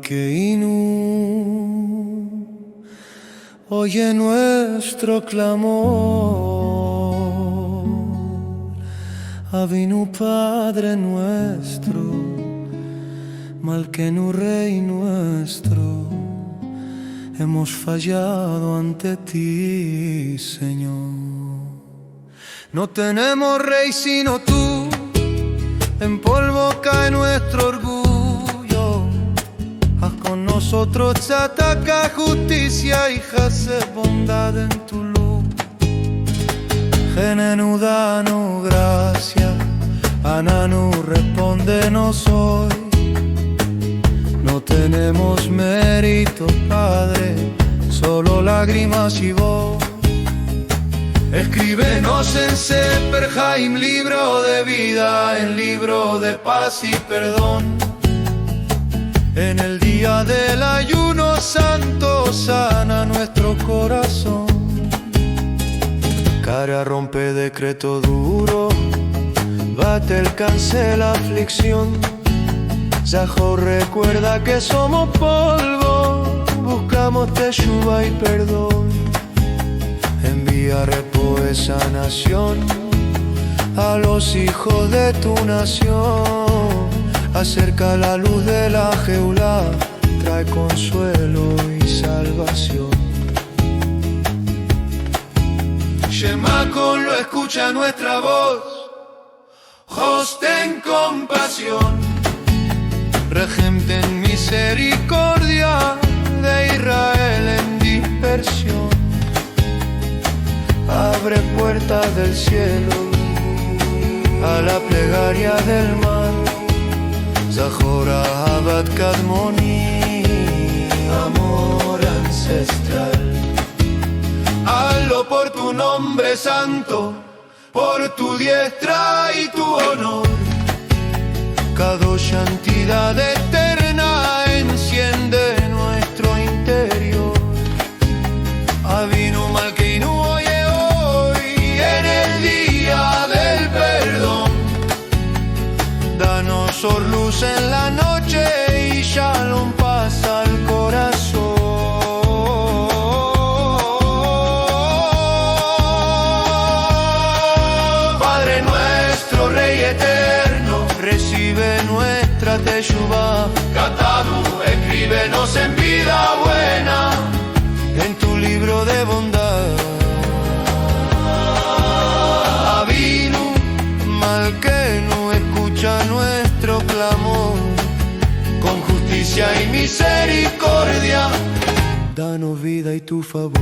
Malkeinu, oye nuestro clamor. Avinu Padre nuestro, Malkeinu Rey nuestro, hemos fallado ante ti, Señor. No tenemos rey sino tú, en polvo cae nuestro orgullo. Haz con nosotros tzedakah, justicia y hesed, bondad en tu luz. Genenu, danos gracia, Ananu, respóndenos hoy. No tenemos mérito, Padre, solo lágrimas y voz. Escríbenos en Sefer Haim, libro de vida, en libro de paz y perdón. En el día del ayuno santo, sana nuestro corazón. Cara rompe decreto duro, Batel cancela aflicción. Zahor recuerda que somos polvo, buscamos teshuva y perdón. Envía repo esa nación a los hijos de tu nación. Acerca la luz de la Geulá, trae consuelo y salvación. Shema con lo escucha nuestra voz, Jos ten compasión. Regem ten misericordia de Israel en dispersión. Abre puertas del cielo a la plegaria del mar. Zahor Ahavat Kadmoni, amor ancestral. Hazlo por tu nombre santo, por tu diestra y tu honor. Kadosh, santidad eterna, enciende nuestro interior. Avinu Malkeinu, oye hoy en el día del perdón. Danos luz en la noche y shalom, paz al corazón. Padre nuestro, Rey eterno, recibe nuestra teshuvah. Catadu, escríbenos en vida buena, en tu libro de bondad. Avinu Malkeinu, escucha nuestro clamor. Con justicia y misericordia, danos vida y tu favor.